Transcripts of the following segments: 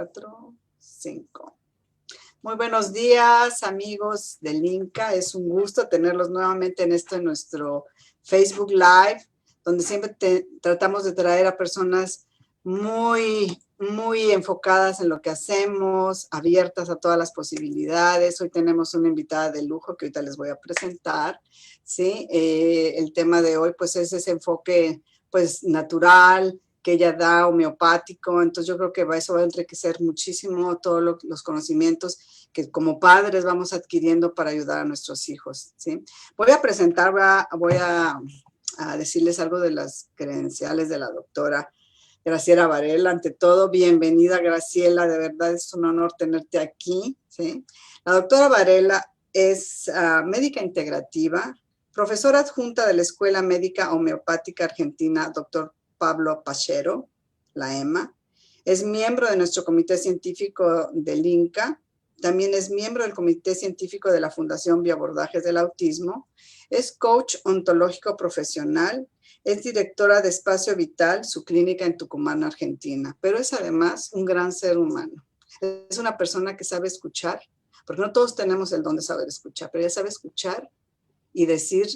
4, 5. Muy buenos días, amigos del INCA. Es un gusto tenerlos nuevamente en nuestro Facebook Live, donde siempre tratamos de traer a personas muy enfocadas en lo que hacemos, abiertas a todas las posibilidades. Hoy tenemos una invitada de lujo que ahorita les voy a presentar, ¿sí? El tema de hoy, pues, es ese enfoque, pues, natural, que ella da, homeopático. Entonces yo creo que eso va a enriquecer muchísimo todos los conocimientos que como padres vamos adquiriendo para ayudar a nuestros hijos, ¿sí? Voy a decirles algo de las credenciales de la doctora Graciela Varela. Ante todo, bienvenida, Graciela, de verdad es un honor tenerte aquí, ¿sí? La doctora Varela es médica integrativa, profesora adjunta de la Escuela Médica Homeopática Argentina, doctor Pablo Pachero, la EMA. Es miembro de nuestro comité científico del INCA. También es miembro del comité científico de la Fundación Bioabordajes del Autismo. Es coach ontológico profesional. Es directora de Espacio Vital, su clínica en Tucumán, Argentina. Pero es además un gran ser humano. Es una persona que sabe escuchar, porque no todos tenemos el don de saber escuchar, pero ella sabe escuchar y decir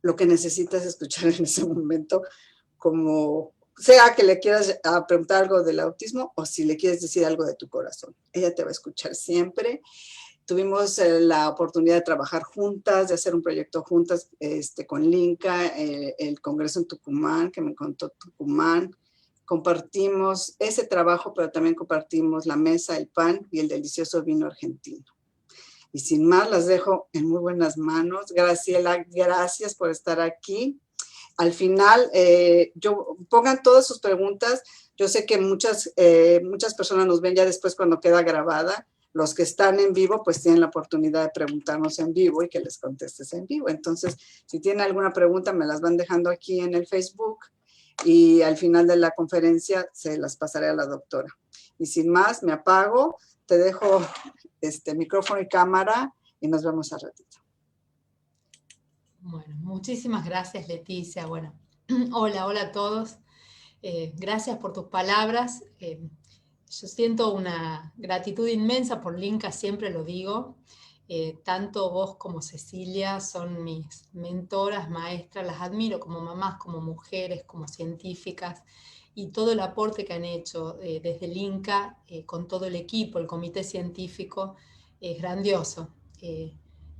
lo que necesitas escuchar en ese momento, como sea que le quieras preguntar algo del autismo o si le quieres decir algo de tu corazón. Ella te va a escuchar siempre. Tuvimos la oportunidad de trabajar juntas, de hacer un proyecto juntas con Linca, el Congreso en Tucumán, que me contó Tucumán. Compartimos ese trabajo, pero también compartimos la mesa, el pan y el delicioso vino argentino. Y sin más, las dejo en muy buenas manos. Graciela, gracias por estar aquí. Al final, pongan todas sus preguntas. Yo sé que muchas personas nos ven ya después cuando queda grabada. Los que están en vivo, pues tienen la oportunidad de preguntarnos en vivo y que les contestes en vivo. Entonces, si tienen alguna pregunta, me las van dejando aquí en el Facebook y al final de la conferencia se las pasaré a la doctora. Y sin más, me apago, te dejo micrófono y cámara y nos vemos al ratito. Bueno, muchísimas gracias, Leticia. Bueno, hola a todos. Gracias por tus palabras. Yo siento una gratitud inmensa por Linca, siempre lo digo. Tanto vos como Cecilia son mis mentoras, maestras, las admiro como mamás, como mujeres, como científicas, y todo el aporte que han hecho desde el INCA, con todo el equipo, el comité científico, es grandioso.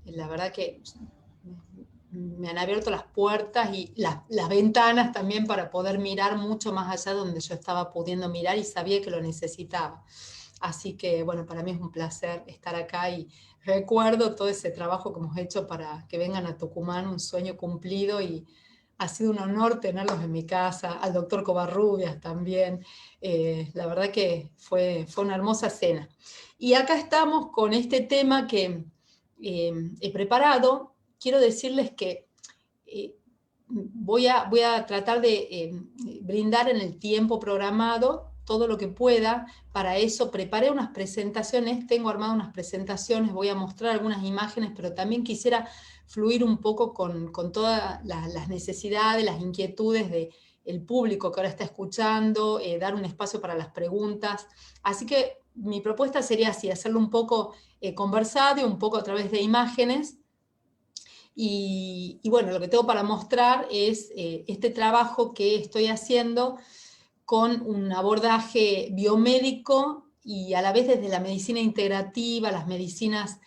La verdad que me han abierto las puertas y las ventanas también para poder mirar mucho más allá de donde yo estaba pudiendo mirar y sabía que lo necesitaba. Así que, bueno, para mí es un placer estar acá y recuerdo todo ese trabajo que hemos hecho para que vengan a Tucumán, un sueño cumplido, y ha sido un honor tenerlos en mi casa, al doctor Covarrubias también. La verdad que fue una hermosa cena. Y acá estamos con este tema que he preparado. Quiero decirles que voy a tratar de brindar en el tiempo programado todo lo que pueda. Para eso preparé unas presentaciones, tengo armado unas presentaciones, voy a mostrar algunas imágenes, pero también quisiera fluir un poco con todas las necesidades, las inquietudes del público que ahora está escuchando, dar un espacio para las preguntas. Así que mi propuesta sería así, hacerlo un poco conversado y un poco a través de imágenes. Y bueno, lo que tengo para mostrar es este trabajo que estoy haciendo con un abordaje biomédico y a la vez desde la medicina integrativa, las medicinas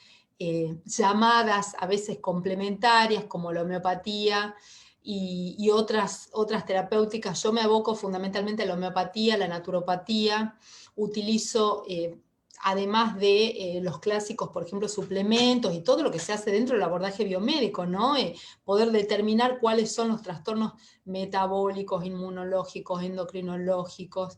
llamadas a veces complementarias como la homeopatía y otras terapéuticas. Yo me aboco fundamentalmente a la homeopatía, a la naturopatía, utilizo además de los clásicos, por ejemplo, suplementos y todo lo que se hace dentro del abordaje biomédico, ¿no? Poder determinar cuáles son los trastornos metabólicos, inmunológicos, endocrinológicos,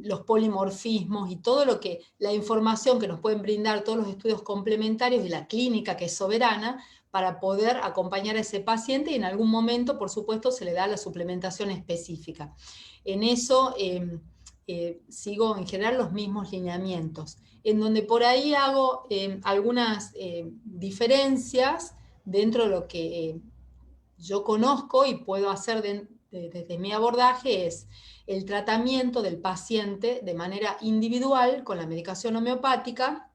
los polimorfismos y todo lo que, la información que nos pueden brindar todos los estudios complementarios y la clínica que es soberana para poder acompañar a ese paciente, y en algún momento, por supuesto, se le da la suplementación específica. En eso sigo en general los mismos lineamientos, en donde por ahí hago algunas diferencias dentro de lo que yo conozco y puedo hacer desde mi abordaje es el tratamiento del paciente de manera individual con la medicación homeopática,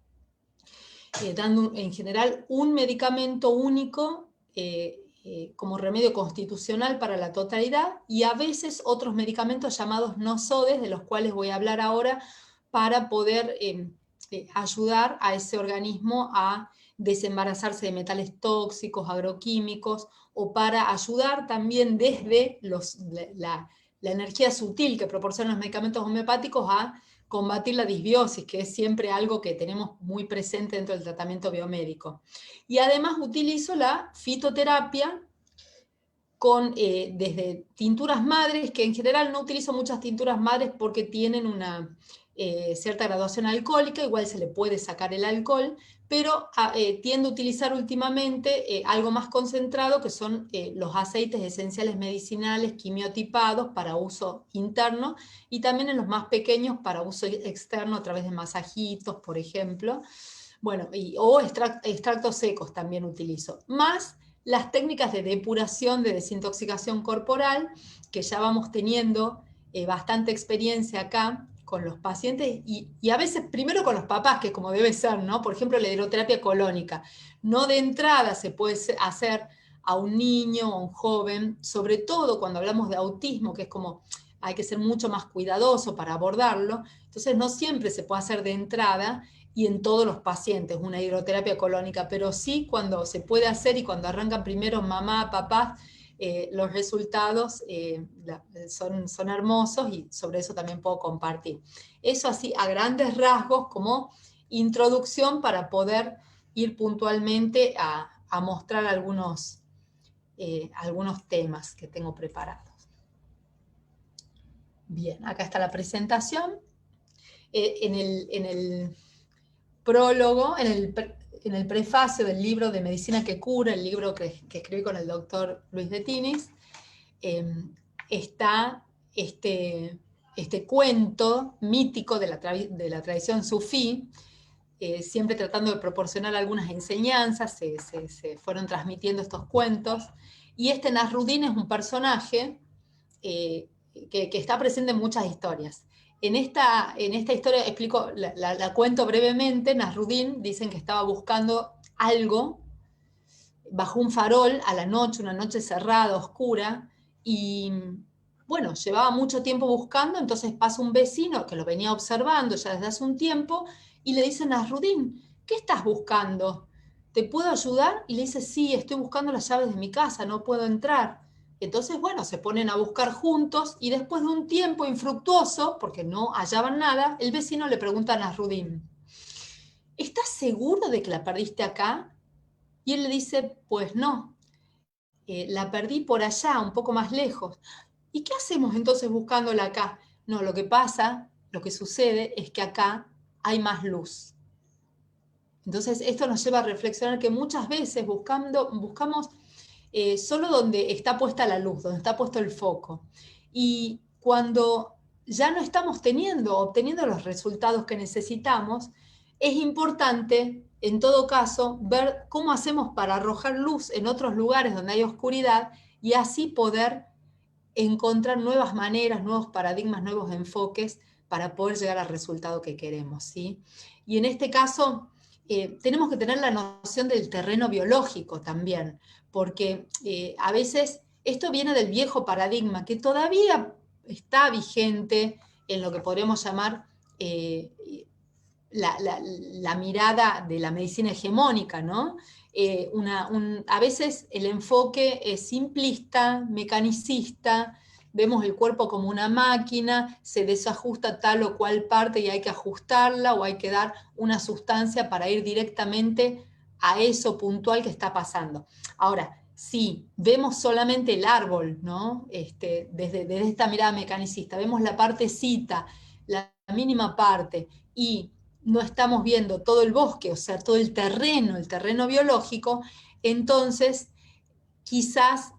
dando en general un medicamento único como remedio constitucional para la totalidad, y a veces otros medicamentos llamados no-SODES, de los cuales voy a hablar ahora, para poder ayudar a ese organismo a desembarazarse de metales tóxicos, agroquímicos, o para ayudar también desde la energía sutil que proporcionan los medicamentos homeopáticos a combatir la disbiosis, que es siempre algo que tenemos muy presente dentro del tratamiento biomédico. Y además utilizo la fitoterapia con, desde tinturas madres, que en general no utilizo muchas tinturas madres porque tienen una cierta graduación alcohólica, igual se le puede sacar el alcohol, pero tiendo a utilizar últimamente algo más concentrado, que son los aceites esenciales medicinales quimiotipados para uso interno, y también en los más pequeños para uso externo a través de masajitos, por ejemplo. Bueno, o extractos secos también utilizo. Más las técnicas de depuración, de desintoxicación corporal, que ya vamos teniendo bastante experiencia acá con los pacientes, y a veces primero con los papás, que como debe ser, ¿no? Por ejemplo, la hidroterapia colónica. No de entrada se puede hacer a un niño o a un joven, sobre todo cuando hablamos de autismo, que es como hay que ser mucho más cuidadoso para abordarlo, entonces no siempre se puede hacer de entrada y en todos los pacientes una hidroterapia colónica, pero sí cuando se puede hacer y cuando arrancan primero mamá, papá, los resultados son hermosos, y sobre eso también puedo compartir. Eso así a grandes rasgos como introducción para poder ir puntualmente a mostrar algunos temas que tengo preparados. Bien, acá está la presentación. En el prólogo, en el prefacio del libro de Medicina que Cura, el libro que escribí con el doctor Luis de Tinis, está este cuento mítico de la tradición sufí, siempre tratando de proporcionar algunas enseñanzas, se fueron transmitiendo estos cuentos, y Nasruddin es un personaje que está presente en muchas historias. En esta historia explico, la cuento brevemente. Nasruddin dicen que estaba buscando algo bajo un farol a la noche, una noche cerrada, oscura, y bueno, llevaba mucho tiempo buscando. Entonces pasa un vecino que lo venía observando ya desde hace un tiempo y le dice: Nasruddin, ¿qué estás buscando? ¿Te puedo ayudar? Y le dice: sí, estoy buscando las llaves de mi casa, no puedo entrar. Entonces, bueno, se ponen a buscar juntos, y después de un tiempo infructuoso, porque no hallaban nada, el vecino le pregunta a Nasruddin: ¿estás seguro de que la perdiste acá? Y él le dice: pues no, la perdí por allá, un poco más lejos. ¿Y qué hacemos entonces buscándola acá? No, lo que sucede es que acá hay más luz. Entonces, esto nos lleva a reflexionar que muchas veces buscamos solo donde está puesta la luz, donde está puesto el foco. Y cuando ya no estamos obteniendo los resultados que necesitamos, es importante, en todo caso, ver cómo hacemos para arrojar luz en otros lugares donde hay oscuridad, y así poder encontrar nuevas maneras, nuevos paradigmas, nuevos enfoques para poder llegar al resultado que queremos, ¿sí? Y en este caso, tenemos que tener la noción del terreno biológico también, porque a veces esto viene del viejo paradigma que todavía está vigente en lo que podríamos llamar la mirada de la medicina hegemónica, ¿no? A veces el enfoque es simplista, mecanicista, vemos el cuerpo como una máquina, se desajusta tal o cual parte y hay que ajustarla, o hay que dar una sustancia para ir directamente a eso puntual que está pasando. Ahora, si vemos solamente el árbol, ¿no? Desde esta mirada mecanicista, vemos la partecita, la mínima parte, y no estamos viendo todo el bosque, o sea, todo el terreno biológico, entonces quizás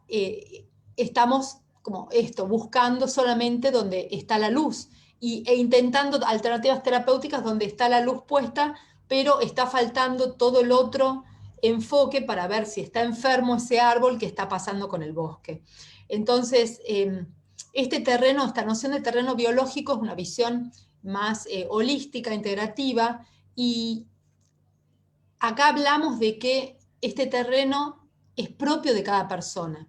estamos como buscando solamente donde está la luz, e intentando alternativas terapéuticas donde está la luz puesta, pero está faltando todo el otro enfoque para ver si está enfermo ese árbol, que está pasando con el bosque. Entonces, este terreno, esta noción de terreno biológico es una visión más holística, integrativa, y acá hablamos de que este terreno es propio de cada persona,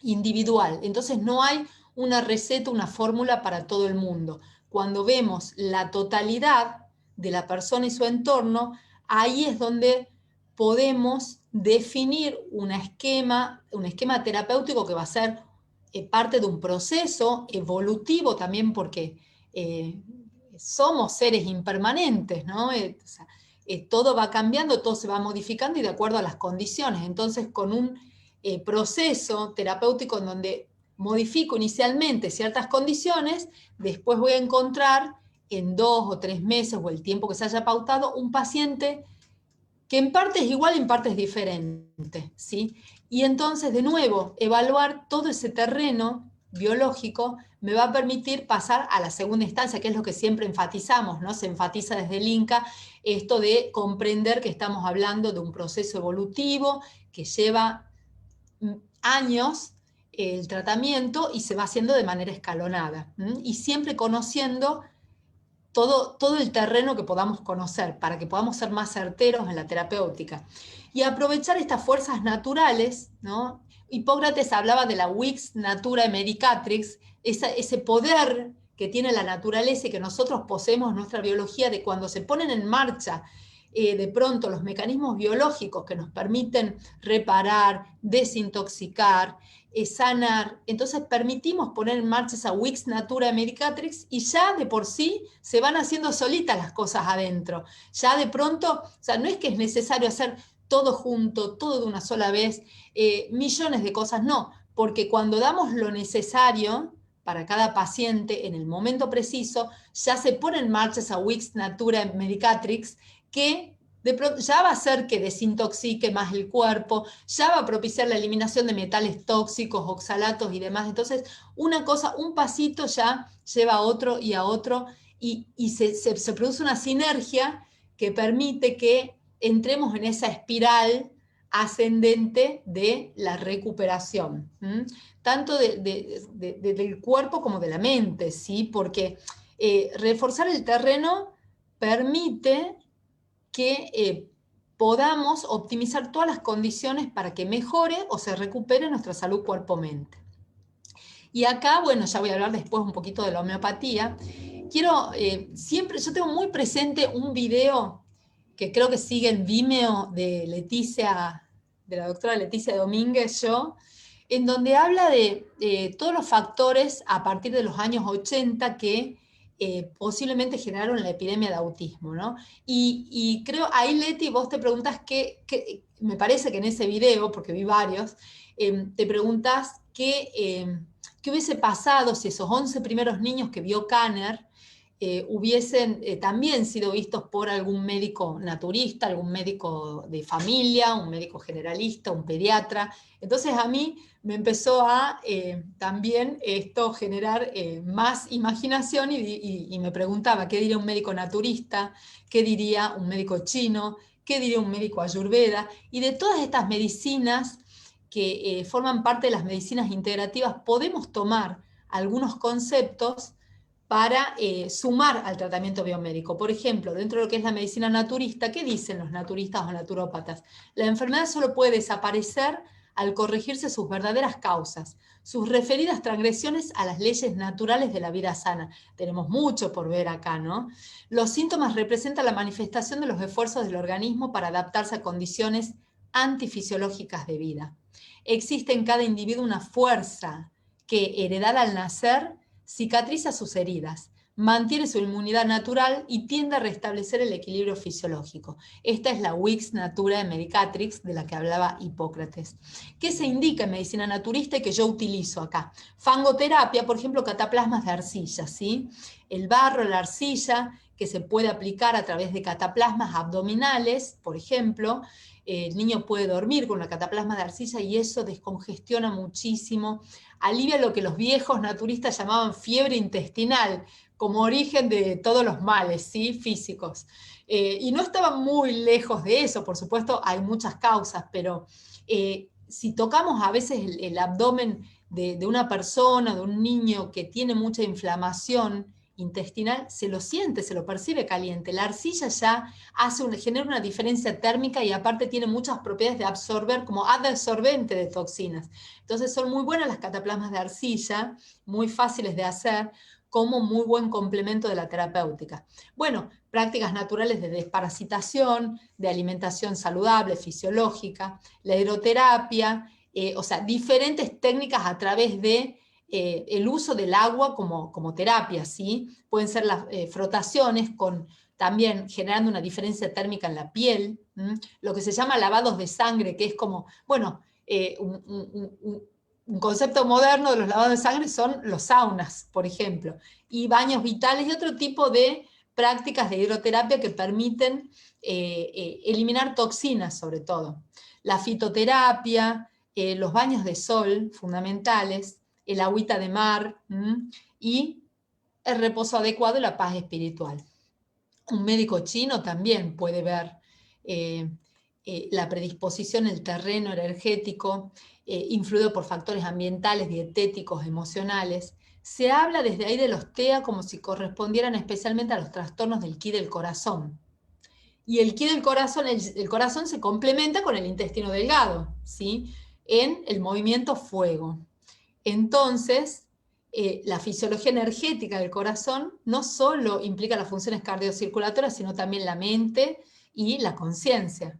individual. Entonces no hay una receta, una fórmula para todo el mundo. Cuando vemos la totalidad de la persona y su entorno, ahí es donde podemos definir un esquema terapéutico que va a ser parte de un proceso evolutivo también, porque somos seres impermanentes, ¿no? O sea, todo va cambiando, todo se va modificando y de acuerdo a las condiciones. Entonces, con un proceso terapéutico en donde modifico inicialmente ciertas condiciones, después voy a encontrar en 2 o 3 meses o el tiempo que se haya pautado un paciente que en parte es igual y en parte es diferente, ¿sí? Y entonces, de nuevo, evaluar todo ese terreno biológico me va a permitir pasar a la segunda instancia, que es lo que siempre enfatizamos, ¿no? Se enfatiza desde el INCA esto de comprender que estamos hablando de un proceso evolutivo que lleva años el tratamiento y se va haciendo de manera escalonada, y siempre conociendo todo el terreno que podamos conocer para que podamos ser más certeros en la terapéutica. Y aprovechar estas fuerzas naturales, ¿no? Hipócrates hablaba de la Vix Naturae Medicatrix, ese poder que tiene la naturaleza y que nosotros poseemos en nuestra biología, de cuando se ponen en marcha de pronto los mecanismos biológicos que nos permiten reparar, desintoxicar, sanar. Entonces permitimos poner en marcha esa Vix Naturae Medicatrix y ya de por sí se van haciendo solitas las cosas adentro. Ya de pronto, o sea, no es que es necesario hacer todo junto, todo de una sola vez, millones de cosas, no, porque cuando damos lo necesario para cada paciente en el momento preciso, ya se pone en marcha esa Vix Naturae Medicatrix que de pronto ya va a hacer que desintoxique más el cuerpo, ya va a propiciar la eliminación de metales tóxicos, oxalatos y demás. Entonces, una cosa, un pasito ya lleva a otro y se produce una sinergia que permite que entremos en esa espiral ascendente de la recuperación, tanto del cuerpo como de la mente, ¿sí? Porque reforzar el terreno permite que podamos optimizar todas las condiciones para que mejore o se recupere nuestra salud cuerpo-mente. Y acá, bueno, ya voy a hablar después un poquito de la homeopatía. Quiero, siempre, yo tengo muy presente un video que creo que sigue en Vimeo de la doctora Leticia Domínguez, en donde habla de todos los factores a partir de los años 80 que posiblemente generaron la epidemia de autismo, ¿no? Y creo, ahí Leti, vos te preguntás me parece que en ese video, porque vi varios, te preguntás qué hubiese pasado si esos 11 primeros niños que vio Kanner hubiesen también sido vistos por algún médico naturista, algún médico de familia, un médico generalista, un pediatra. Entonces a mí me empezó a también esto generar más imaginación y me preguntaba qué diría un médico naturista, qué diría un médico chino, qué diría un médico ayurveda, y de todas estas medicinas que forman parte de las medicinas integrativas podemos tomar algunos conceptos para sumar al tratamiento biomédico. Por ejemplo, dentro de lo que es la medicina naturista, ¿qué dicen los naturistas o naturópatas? La enfermedad solo puede desaparecer al corregirse sus verdaderas causas, sus referidas transgresiones a las leyes naturales de la vida sana. Tenemos mucho por ver acá, ¿no? Los síntomas representan la manifestación de los esfuerzos del organismo para adaptarse a condiciones antifisiológicas de vida. Existe en cada individuo una fuerza que, heredada al nacer, cicatriza sus heridas, mantiene su inmunidad natural y tiende a restablecer el equilibrio fisiológico. Esta es la Vix Naturae Medicatrix de la que hablaba Hipócrates. ¿Qué se indica en medicina naturista y que yo utilizo acá? Fangoterapia, por ejemplo, cataplasmas de arcilla, ¿sí? El barro, la arcilla, que se puede aplicar a través de cataplasmas abdominales, por ejemplo. El niño puede dormir con una cataplasma de arcilla y eso descongestiona muchísimo, alivia lo que los viejos naturistas llamaban fiebre intestinal, como origen de todos los males, ¿sí? Físicos. Y no estaba muy lejos de eso, por supuesto hay muchas causas, pero si tocamos a veces el abdomen de una persona, de un niño que tiene mucha inflamación intestinal, se lo siente, se lo percibe caliente. La arcilla ya genera una diferencia térmica y aparte tiene muchas propiedades de absorber, como adsorbente de toxinas. Entonces son muy buenas las cataplasmas de arcilla, muy fáciles de hacer, como muy buen complemento de la terapéutica. Bueno, prácticas naturales de desparasitación, de alimentación saludable, fisiológica, la hidroterapia, o sea, diferentes técnicas a través de el uso del agua como terapia, ¿sí? Pueden ser las frotaciones también generando una diferencia térmica en la piel, lo que se llama lavados de sangre, que es como, bueno, un concepto moderno de los lavados de sangre son los saunas, por ejemplo, y baños vitales y otro tipo de prácticas de hidroterapia que permiten eliminar toxinas sobre todo. La fitoterapia, los baños de sol fundamentales, el agüita de mar y el reposo adecuado y la paz espiritual. Un médico chino también puede ver la predisposición, el terreno energético, influido por factores ambientales, dietéticos, emocionales. Se habla desde ahí de los TEA como si correspondieran especialmente a los trastornos del ki del corazón. Y el ki del corazón, el corazón se complementa con el intestino delgado, ¿sí? En el movimiento fuego. Entonces, la fisiología energética del corazón no solo implica las funciones cardiocirculatorias, sino también la mente y la conciencia.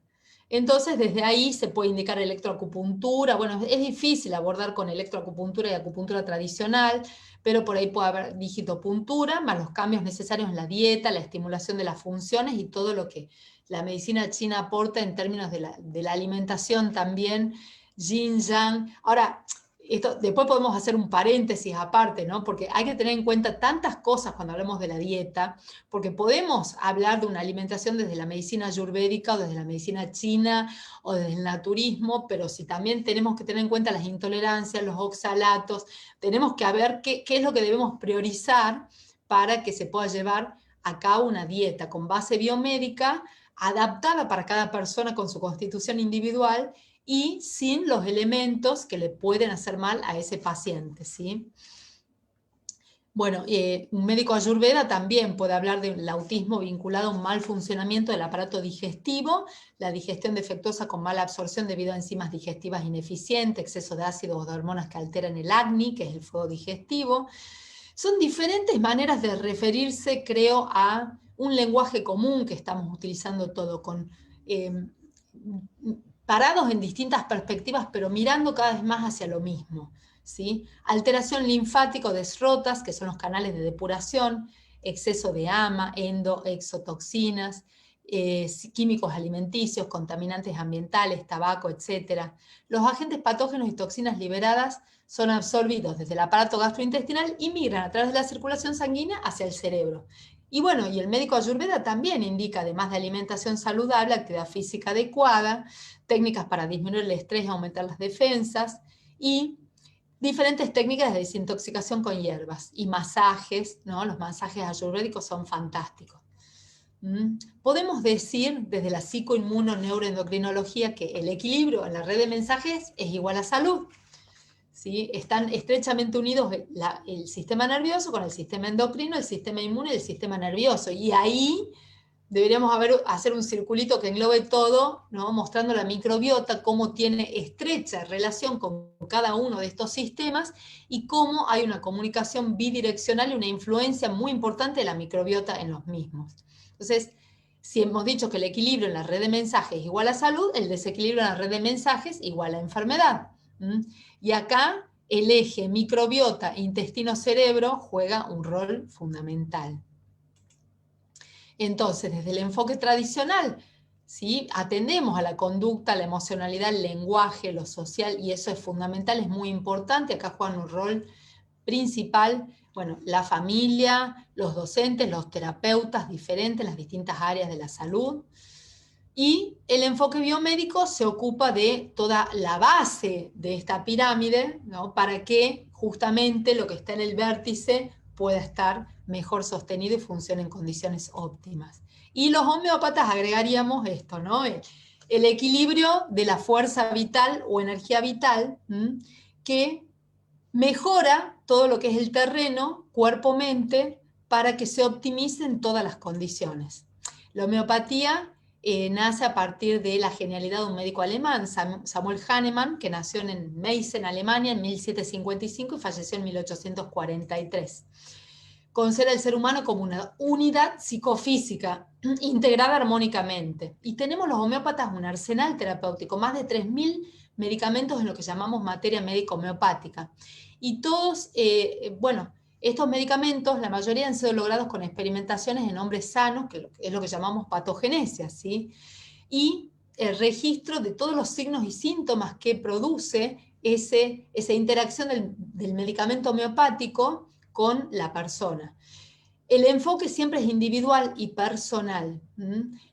Entonces, desde ahí se puede indicar electroacupuntura. Bueno, es difícil abordar con electroacupuntura y acupuntura tradicional, pero por ahí puede haber digitopuntura, más los cambios necesarios en la dieta, la estimulación de las funciones y todo lo que la medicina china aporta en términos de la alimentación también, yin, yang. Ahora, después podemos hacer un paréntesis aparte, ¿no? Porque hay que tener en cuenta tantas cosas cuando hablamos de la dieta, porque podemos hablar de una alimentación desde la medicina ayurvédica o desde la medicina china o desde el naturismo, pero si también tenemos que tener en cuenta las intolerancias, los oxalatos, tenemos que ver qué es lo que debemos priorizar para que se pueda llevar a cabo una dieta con base biomédica adaptada para cada persona con su constitución individual y sin los elementos que le pueden hacer mal a ese paciente, ¿sí? Bueno, un médico ayurveda también puede hablar del autismo vinculado a un mal funcionamiento del aparato digestivo, la digestión defectuosa con mala absorción debido a enzimas digestivas ineficientes, exceso de ácidos o de hormonas que alteran el acné, que es el fuego digestivo. Son diferentes maneras de referirse, creo, a un lenguaje común que estamos utilizando todo, parados en distintas perspectivas, pero mirando cada vez más hacia lo mismo, ¿sí? Alteración linfática o desrotas, que son los canales de depuración, exceso de AMA, exotoxinas, químicos alimenticios, contaminantes ambientales, tabaco, etc. Los agentes patógenos y toxinas liberadas son absorbidos desde el aparato gastrointestinal y migran a través de la circulación sanguínea hacia el cerebro. Y bueno, y el médico ayurveda también indica, además de alimentación saludable, actividad física adecuada, técnicas para disminuir el estrés y aumentar las defensas, y diferentes técnicas de desintoxicación con hierbas y masajes, ¿no? Los masajes ayurvédicos son fantásticos. Podemos decir desde la psicoinmunoneuroendocrinología que el equilibrio en la red de mensajes es igual a salud. ¿Sí? Están estrechamente unidos el sistema nervioso con el sistema endocrino, el sistema inmune y el sistema nervioso. Y ahí deberíamos hacer un circulito que englobe todo, ¿no? Mostrando la microbiota, cómo tiene estrecha relación con cada uno de estos sistemas y cómo hay una comunicación bidireccional y una influencia muy importante de la microbiota en los mismos. Entonces, si hemos dicho que el equilibrio en la red de mensajes es igual a salud, el desequilibrio en la red de mensajes es igual a enfermedad. Y acá el eje microbiota, intestino-cerebro juega un rol fundamental. Entonces, desde el enfoque tradicional, ¿sí? Atendemos a la conducta, la emocionalidad, el lenguaje, lo social, y eso es fundamental, es muy importante. Acá juegan un rol principal, bueno, la familia, los docentes, los terapeutas diferentes, las distintas áreas de la salud. Y el enfoque biomédico se ocupa de toda la base de esta pirámide, ¿no? Para que justamente lo que está en el vértice pueda estar mejor sostenido y funcione en condiciones óptimas. Y los homeópatas agregaríamos esto, ¿no? el equilibrio de la fuerza vital o energía vital, que mejora todo lo que es el terreno, cuerpo-mente, para que se optimicen todas las condiciones. La homeopatía nace a partir de la genialidad de un médico alemán, Samuel Hahnemann, que nació en Meissen, Alemania, en 1755 y falleció en 1843. Considera el ser humano como una unidad psicofísica integrada armónicamente. Y tenemos los homeópatas un arsenal terapéutico, más de 3.000 medicamentos en lo que llamamos materia médica homeopática. Y todos, estos medicamentos, la mayoría han sido logrados con experimentaciones en hombres sanos, que es lo que llamamos patogenesia, ¿sí? Y el registro de todos los signos y síntomas que produce esa interacción del medicamento homeopático con la persona. El enfoque siempre es individual y personal.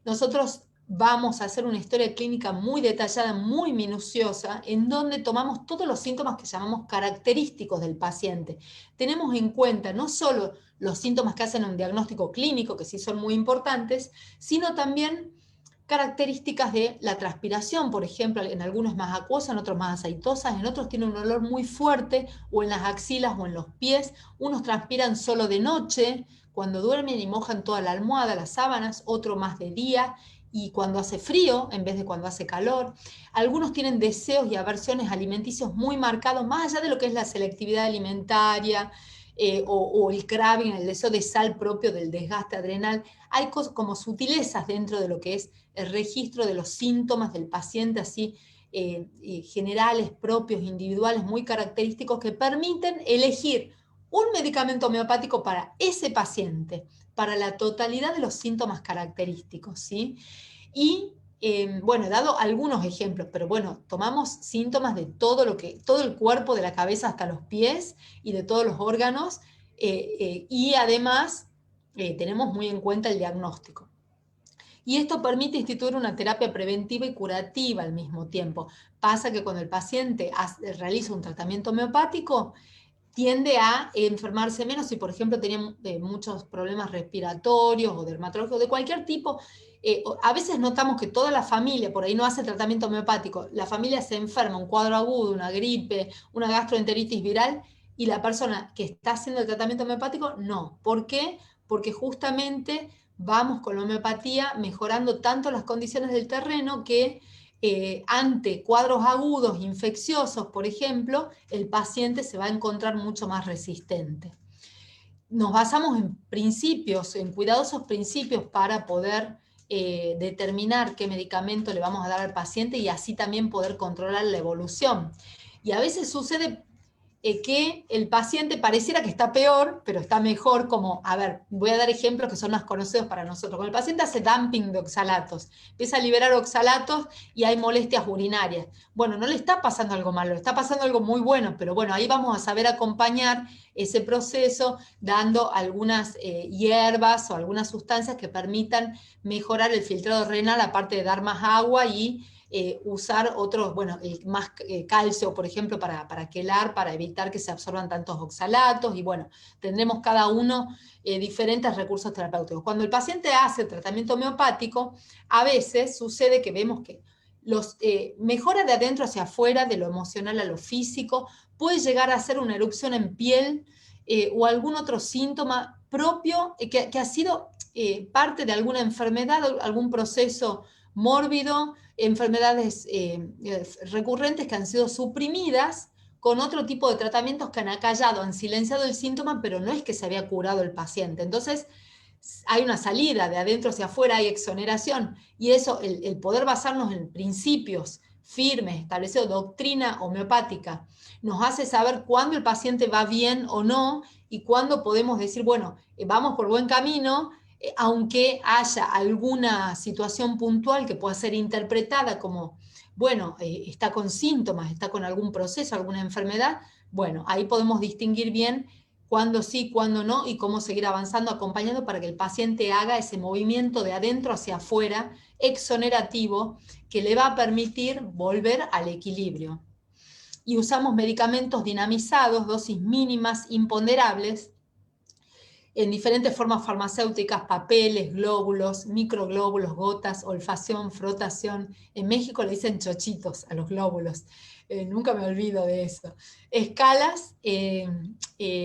Nosotros vamos a hacer una historia clínica muy detallada, muy minuciosa, en donde tomamos todos los síntomas que llamamos característicos del paciente. Tenemos en cuenta no solo los síntomas que hacen un diagnóstico clínico, que sí son muy importantes, sino también características de la transpiración, por ejemplo, en algunos más acuosa, en otros más aceitosa, en otros tiene un olor muy fuerte, o en las axilas o en los pies, unos transpiran solo de noche, cuando duermen y mojan toda la almohada, las sábanas, otro más de día, y cuando hace frío en vez de cuando hace calor. Algunos tienen deseos y aversiones alimenticios muy marcados, más allá de lo que es la selectividad alimentaria, o el craving, el deseo de sal propio del desgaste adrenal. Hay cosas como sutilezas dentro de lo que es el registro de los síntomas del paciente, así generales, propios, individuales, muy característicos, que permiten elegir un medicamento homeopático para ese paciente, para la totalidad de los síntomas característicos, ¿sí? Y he dado algunos ejemplos, pero bueno, tomamos síntomas de todo el cuerpo, de la cabeza hasta los pies y de todos los órganos, y además tenemos muy en cuenta el diagnóstico. Y esto permite instituir una terapia preventiva y curativa al mismo tiempo. Pasa que cuando el paciente realiza un tratamiento homeopático, tiende a enfermarse menos. Si, por ejemplo, tenía muchos problemas respiratorios o dermatológicos de cualquier tipo, a veces notamos que toda la familia por ahí no hace tratamiento homeopático, la familia se enferma, un cuadro agudo, una gripe, una gastroenteritis viral, y la persona que está haciendo el tratamiento homeopático no. ¿Por qué? Porque justamente vamos con la homeopatía mejorando tanto las condiciones del terreno que ante cuadros agudos, infecciosos, por ejemplo, el paciente se va a encontrar mucho más resistente. Nos basamos en principios, en cuidadosos principios para poder determinar qué medicamento le vamos a dar al paciente y así también poder controlar la evolución. Y a veces sucede que el paciente pareciera que está peor, pero está mejor, como, a ver, voy a dar ejemplos que son más conocidos para nosotros. Cuando el paciente hace dumping de oxalatos, empieza a liberar oxalatos y hay molestias urinarias. Bueno, no le está pasando algo malo, le está pasando algo muy bueno, pero bueno, ahí vamos a saber acompañar ese proceso dando algunas hierbas o algunas sustancias que permitan mejorar el filtrado renal, aparte de dar más agua y usar otros, más calcio, por ejemplo, para quelar, para evitar que se absorban tantos oxalatos, y bueno, tendremos cada uno diferentes recursos terapéuticos. Cuando el paciente hace tratamiento homeopático, a veces sucede que vemos que mejora de adentro hacia afuera, de lo emocional a lo físico, puede llegar a ser una erupción en piel o algún otro síntoma propio que ha sido parte de alguna enfermedad, algún proceso mórbido, enfermedades recurrentes que han sido suprimidas con otro tipo de tratamientos que han acallado, han silenciado el síntoma, pero no es que se había curado el paciente. Entonces, hay una salida de adentro hacia afuera, hay exoneración, y eso, el poder basarnos en principios firmes, establecidos, doctrina homeopática, nos hace saber cuándo el paciente va bien o no, y cuándo podemos decir, bueno, vamos por buen camino, aunque haya alguna situación puntual que pueda ser interpretada como, bueno, está con síntomas, está con algún proceso, alguna enfermedad, bueno, ahí podemos distinguir bien cuándo sí, cuándo no, y cómo seguir avanzando, acompañando para que el paciente haga ese movimiento de adentro hacia afuera, exonerativo, que le va a permitir volver al equilibrio. Y usamos medicamentos dinamizados, dosis mínimas, imponderables, en diferentes formas farmacéuticas, papeles, glóbulos, microglóbulos, gotas, olfacción, frotación. En México le dicen chochitos a los glóbulos. Nunca me olvido de eso. Escalas,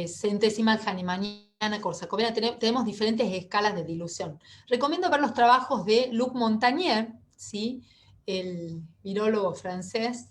centesimal hahnemanniana, corsacovina, tenemos diferentes escalas de dilución. Recomiendo ver los trabajos de Luc Montagnier, ¿sí? El virólogo francés,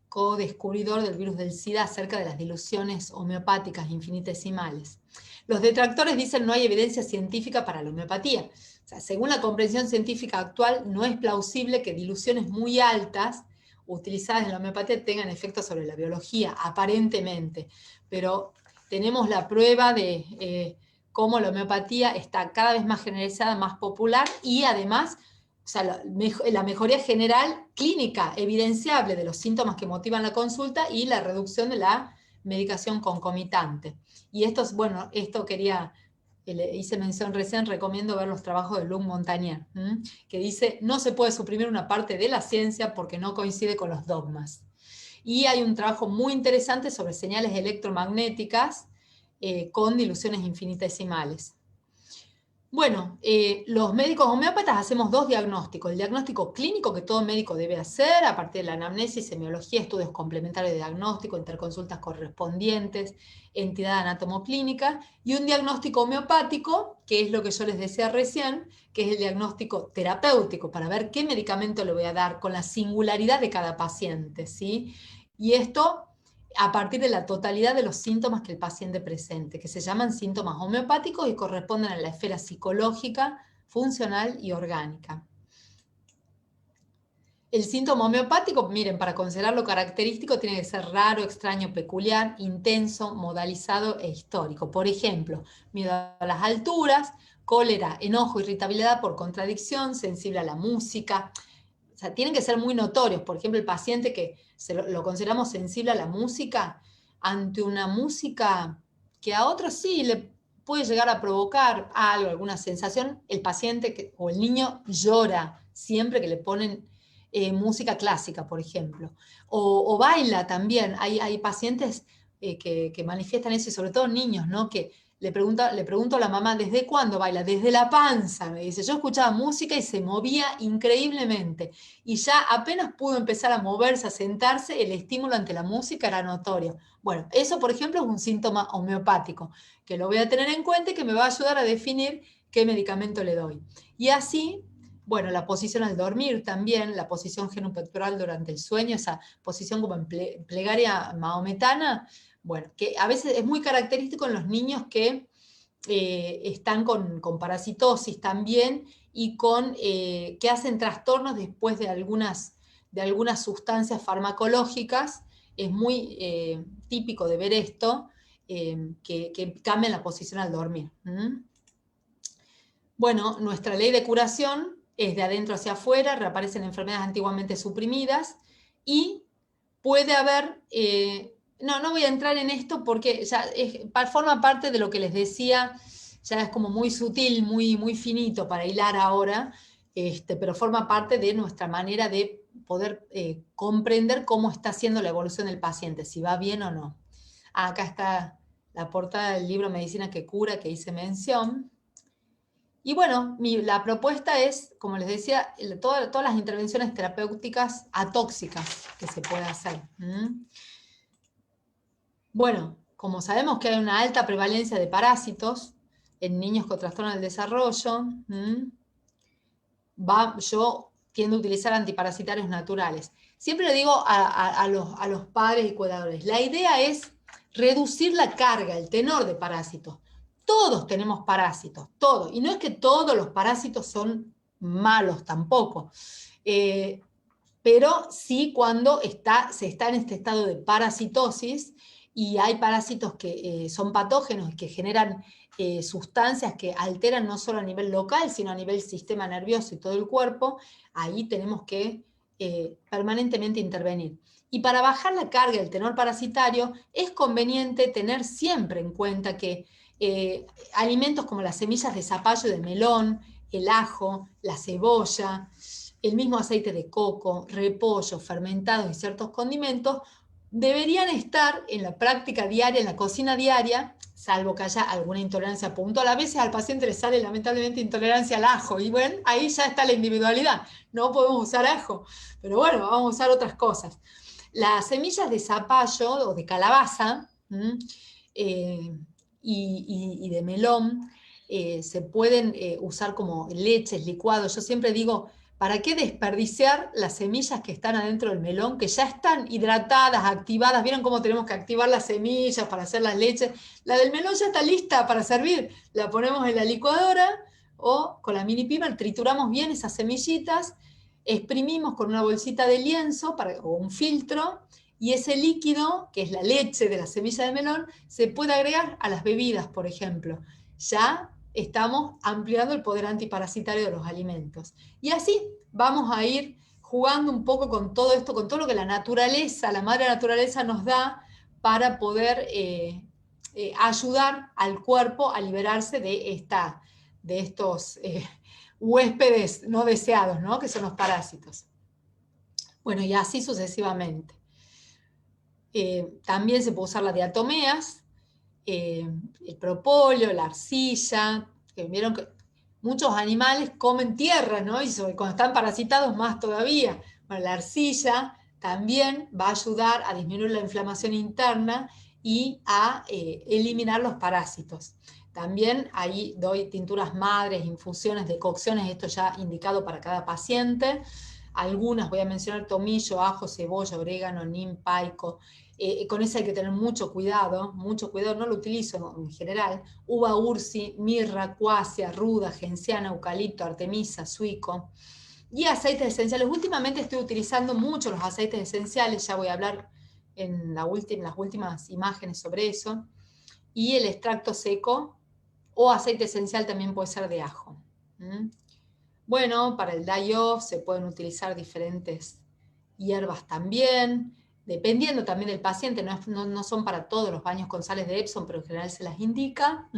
co-descubridor del virus del SIDA, acerca de las diluciones homeopáticas infinitesimales. Los detractores dicen no hay evidencia científica para la homeopatía. O sea, según la comprensión científica actual, no es plausible que diluciones muy altas utilizadas en la homeopatía tengan efectos sobre la biología, aparentemente. Pero tenemos la prueba de cómo la homeopatía está cada vez más generalizada, más popular, y además, o sea, la mejoría general clínica, evidenciable de los síntomas que motivan la consulta y la reducción de la medicación concomitante. Y esto es, bueno, esto quería, le hice mención recién, recomiendo ver los trabajos de Luc Montagnier, que dice, no se puede suprimir una parte de la ciencia porque no coincide con los dogmas. Y hay un trabajo muy interesante sobre señales electromagnéticas con diluciones infinitesimales. Bueno, los médicos homeópatas hacemos dos diagnósticos. El diagnóstico clínico que todo médico debe hacer a partir de la anamnesis, semiología, estudios complementarios de diagnóstico, interconsultas correspondientes, entidad anatomoclínica, y un diagnóstico homeopático, que es lo que yo les decía recién, que es el diagnóstico terapéutico, para ver qué medicamento le voy a dar con la singularidad de cada paciente, ¿sí? Y esto a partir de la totalidad de los síntomas que el paciente presente, que se llaman síntomas homeopáticos y corresponden a la esfera psicológica, funcional y orgánica. El síntoma homeopático, miren, para considerarlo característico tiene que ser raro, extraño, peculiar, intenso, modalizado e histórico. Por ejemplo, miedo a las alturas, cólera, enojo, irritabilidad por contradicción, sensible a la música. O sea, tienen que ser muy notorios. Por ejemplo, el paciente que lo consideramos sensible a la música, ante una música que a otros sí le puede llegar a provocar algo, alguna sensación, el paciente o el niño llora siempre que le ponen música clásica, por ejemplo. O baila también. Hay pacientes que manifiestan eso, y sobre todo niños, ¿no? Que le pregunto a la mamá, ¿desde cuándo baila? Desde la panza, me dice. Yo escuchaba música y se movía increíblemente. Y ya apenas pudo empezar a moverse, a sentarse, el estímulo ante la música era notorio. Bueno, eso, por ejemplo, es un síntoma homeopático, que lo voy a tener en cuenta y que me va a ayudar a definir qué medicamento le doy. Y así, bueno, la posición al dormir también, la posición genupectoral durante el sueño, esa posición como en plegaria mahometana, bueno, que a veces es muy característico en los niños que están con parasitosis también y que hacen trastornos después de algunas sustancias farmacológicas. Es muy típico de ver esto, que cambian la posición al dormir. Bueno, nuestra ley de curación es de adentro hacia afuera, reaparecen enfermedades antiguamente suprimidas y puede haber... no voy a entrar en esto porque ya forma parte de lo que les decía, ya es como muy sutil, muy, muy finito para hilar ahora, pero forma parte de nuestra manera de poder comprender cómo está siendo la evolución del paciente, si va bien o no. Acá está la portada del libro Medicina que cura, que hice mención. Y bueno, la propuesta es, como les decía, todas las intervenciones terapéuticas atóxicas que se puede hacer. Bueno, como sabemos que hay una alta prevalencia de parásitos en niños con trastorno del desarrollo, yo tiendo a utilizar antiparasitarios naturales. Siempre le digo a los padres y cuidadores, la idea es reducir la carga, el tenor de parásitos. Todos tenemos parásitos, todos. Y no es que todos los parásitos son malos tampoco. Pero sí cuando se está en este estado de parasitosis y hay parásitos que son patógenos y que generan sustancias que alteran no solo a nivel local, sino a nivel sistema nervioso y todo el cuerpo, ahí tenemos que permanentemente intervenir. Y para bajar la carga del tenor parasitario es conveniente tener siempre en cuenta que alimentos como las semillas de zapallo y de melón, el ajo, la cebolla, el mismo aceite de coco, repollo, fermentados y ciertos condimentos deberían estar en la práctica diaria, en la cocina diaria, salvo que haya alguna intolerancia puntual. A veces al paciente le sale lamentablemente intolerancia al ajo, y bueno, ahí ya está la individualidad. No podemos usar ajo, pero bueno, vamos a usar otras cosas. Las semillas de zapallo o de calabaza y de melón se pueden usar como leches, licuados. Yo siempre digo, ¿para qué desperdiciar las semillas que están adentro del melón, que ya están hidratadas, activadas? ¿Vieron cómo tenemos que activar las semillas para hacer las leches? La del melón ya está lista para servir. La ponemos en la licuadora o con la mini pimer, trituramos bien esas semillitas, exprimimos con una bolsita de lienzo o un filtro, y ese líquido, que es la leche de la semilla de melón, se puede agregar a las bebidas, por ejemplo. Ya estamos ampliando el poder antiparasitario de los alimentos. Y así vamos a ir jugando un poco con todo esto, con todo lo que la naturaleza, la madre naturaleza nos da para poder ayudar al cuerpo a liberarse de estos huéspedes no deseados, ¿no? Que son los parásitos. Bueno, y así sucesivamente. También se puede usar las diatomeas, el propóleo, la arcilla, que vieron que muchos animales comen tierra, ¿no? Y cuando están parasitados más todavía. Bueno, la arcilla también va a ayudar a disminuir la inflamación interna y a eliminar los parásitos. También ahí doy tinturas madres, infusiones, decocciones, esto ya indicado para cada paciente. Algunas voy a mencionar: tomillo, ajo, cebolla, orégano, nim, paico. Con eso hay que tener mucho cuidado, no lo utilizo en general. Uva ursi, mirra, cuasia, ruda, genciana, eucalipto, artemisa, suico. Y aceites esenciales. Últimamente estoy utilizando mucho los aceites esenciales, ya voy a hablar en las últimas imágenes sobre eso. Y el extracto seco o aceite esencial también puede ser de ajo. Bueno, para el die-off se pueden utilizar diferentes hierbas también, dependiendo también del paciente. No son para todos los baños con sales de Epsom, pero en general se las indica,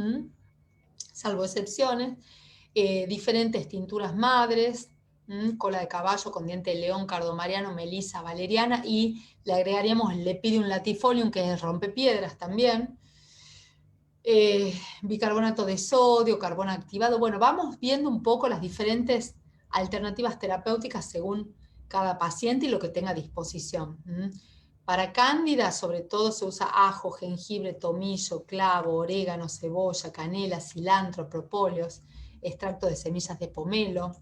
salvo excepciones. Diferentes tinturas madres, cola de caballo con diente de león, cardomariano, melisa, valeriana, y le agregaríamos el Lepidium latifolium, que es rompepiedras también. Bicarbonato de sodio, carbón activado. Bueno, vamos viendo un poco las diferentes alternativas terapéuticas según cada paciente y lo que tenga a disposición. Para cándida, sobre todo, se usa ajo, jengibre, tomillo, clavo, orégano, cebolla, canela, cilantro, propóleos, extracto de semillas de pomelo.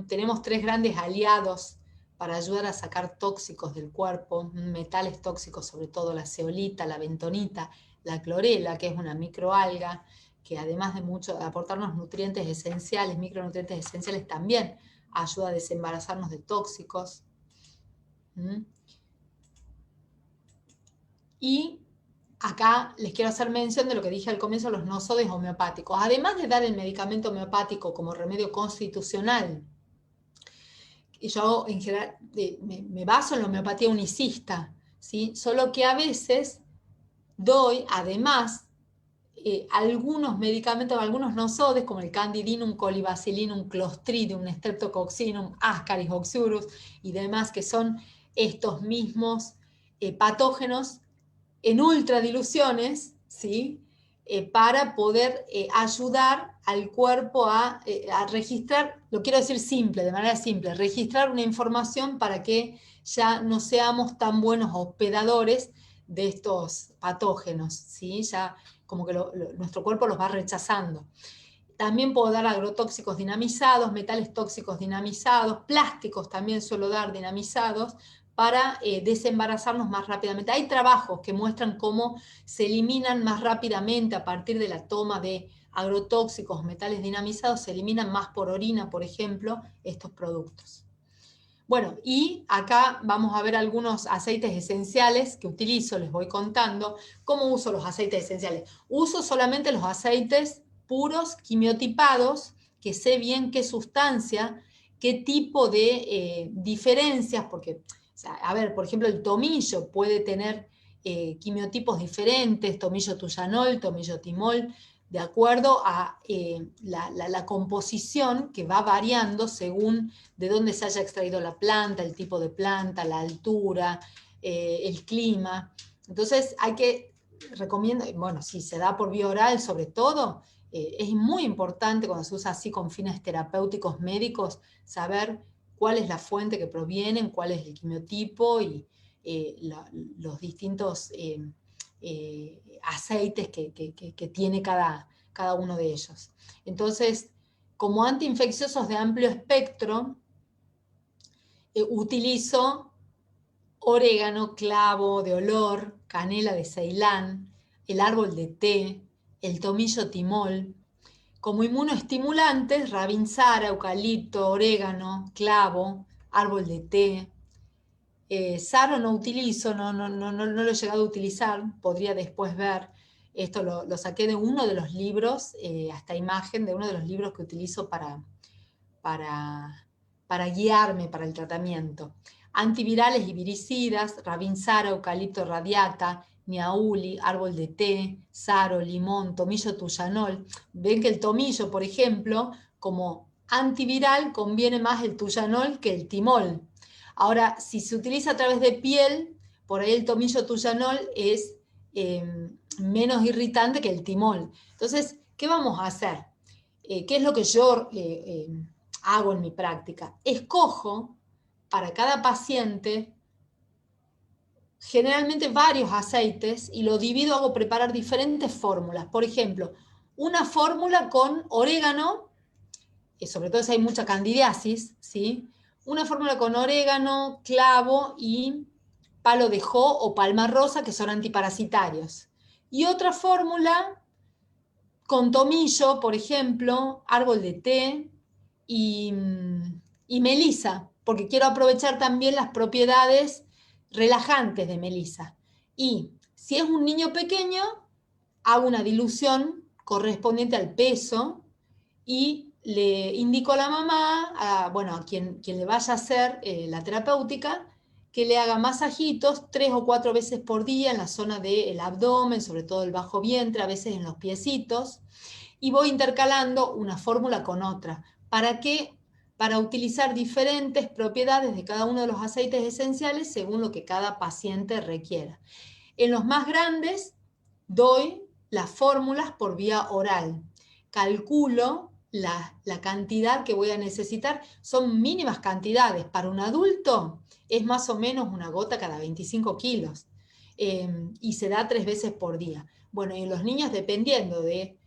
Tenemos 3 grandes aliados para ayudar a sacar tóxicos del cuerpo, metales tóxicos, sobre todo la zeolita, la bentonita, la clorela, que es una microalga, que además de aportarnos nutrientes esenciales, micronutrientes esenciales, también ayuda a desembarazarnos de tóxicos. Y acá les quiero hacer mención de lo que dije al comienzo, los nosodes homeopáticos. Además de dar el medicamento homeopático como remedio constitucional, y yo en general me baso en la homeopatía unicista, ¿sí? Solo que a veces doy además algunos medicamentos, algunos nosodes, como el Candidinum, Colibacilinum, Clostridium, Streptococcinum, Ascaris oxurus y demás, que son estos mismos patógenos en ultradiluciones, ¿sí? Para poder ayudar al cuerpo a registrar, lo quiero decir simple, de manera simple, registrar una información para que ya no seamos tan buenos hospedadores de estos patógenos, ¿sí? Ya como que nuestro cuerpo los va rechazando. También puedo dar agrotóxicos dinamizados, metales tóxicos dinamizados, plásticos también suelo dar dinamizados, para desembarazarnos más rápidamente. Hay trabajos que muestran cómo se eliminan más rápidamente a partir de la toma de agrotóxicos, metales dinamizados, se eliminan más por orina, por ejemplo, estos productos. Bueno, y acá vamos a ver algunos aceites esenciales que utilizo, les voy contando. ¿Cómo uso los aceites esenciales? Uso solamente los aceites puros, quimiotipados, que sé bien qué sustancia, qué tipo de diferencias, porque, o sea, a ver, por ejemplo, el tomillo puede tener quimiotipos diferentes, tomillo tuyanol, tomillo timol, de acuerdo a la composición que va variando según de dónde se haya extraído la planta, el tipo de planta, la altura, el clima. Entonces hay que recomiendo, bueno, si se da por vía oral sobre todo, es muy importante cuando se usa así con fines terapéuticos médicos, saber cuál es la fuente que provienen, cuál es el quimiotipo y los distintos aceites que tiene cada uno de ellos. Entonces, como antiinfecciosos de amplio espectro, utilizo orégano, clavo de olor, canela de Ceilán, el árbol de té, el tomillo timol. Como inmunoestimulantes, rabinsara, eucalipto, orégano, clavo, árbol de té. Saro no utilizo, no lo he llegado a utilizar, podría después ver. Esto lo saqué de uno de los libros, esta imagen de uno de los libros que utilizo para guiarme para el tratamiento. Antivirales y viricidas, rabinsara, eucalipto radiata, niauli, árbol de té, saro, limón, tomillo tuyanol. Ven que el tomillo, por ejemplo, como antiviral conviene más el tuyanol que el timol. Ahora, si se utiliza a través de piel, por ahí el tomillo tuyanol es menos irritante que el timol. Entonces, ¿qué vamos a hacer? ¿Qué es lo que yo hago en mi práctica? Escojo para cada paciente generalmente varios aceites y lo divido, hago preparar diferentes fórmulas. Por ejemplo, una fórmula con orégano, sobre todo si hay mucha candidiasis, ¿sí? Una fórmula con orégano, clavo y palo de jo o palma rosa, que son antiparasitarios. Y otra fórmula con tomillo, por ejemplo, árbol de té y melisa, porque quiero aprovechar también las propiedades relajantes de melisa. Y si es un niño pequeño, hago una dilución correspondiente al peso y le indico a la mamá, a quien le vaya a hacer la terapéutica, que le haga masajitos 3 o 4 veces por día en la zona del abdomen, sobre todo el bajo vientre, a veces en los piecitos, y voy intercalando una fórmula con otra. ¿Para qué? Para utilizar diferentes propiedades de cada uno de los aceites esenciales según lo que cada paciente requiera. En los más grandes doy las fórmulas por vía oral. Calculo la cantidad que voy a necesitar. Son mínimas cantidades. Para un adulto es más o menos una gota cada 25 kilos. Y se da 3 veces por día. Bueno, y en los niños, dependiendo de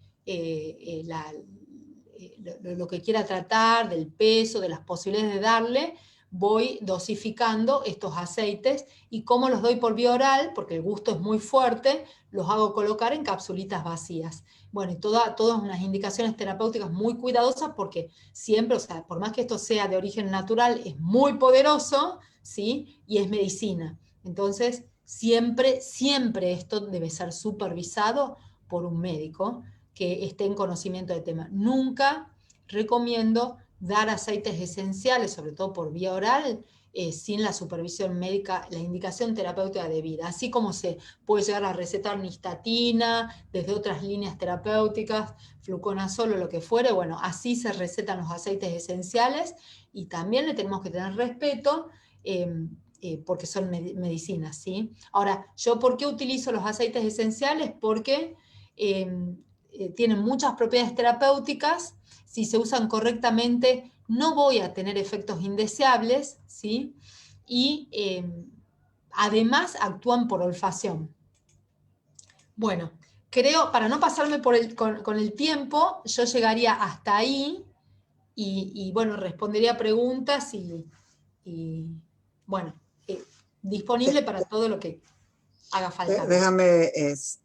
lo que quiera tratar, del peso, de las posibilidades de darle, voy dosificando estos aceites. Y cómo los doy por vía oral, porque el gusto es muy fuerte, los hago colocar en capsulitas vacías. Bueno, y todas unas indicaciones terapéuticas muy cuidadosas, porque siempre, o sea, por más que esto sea de origen natural, es muy poderoso, ¿sí? Y es medicina. Entonces, siempre esto debe ser supervisado por un médico que esté en conocimiento del tema. Nunca recomiendo dar aceites esenciales, sobre todo por vía oral, sin la supervisión médica, la indicación terapéutica debida. Así como se puede llegar a recetar nistatina desde otras líneas terapéuticas, fluconazol o lo que fuere, bueno, así se recetan los aceites esenciales y también le tenemos que tener respeto porque son medicinas, ¿sí? Ahora, ¿yo por qué utilizo los aceites esenciales? Porque tienen muchas propiedades terapéuticas. Si se usan correctamente, no voy a tener efectos indeseables, ¿sí? Y además actúan por olfacción. Bueno, creo, para no pasarme con el tiempo, yo llegaría hasta ahí y bueno, respondería preguntas y bueno, disponible para todo lo que haga falta. Déjame, es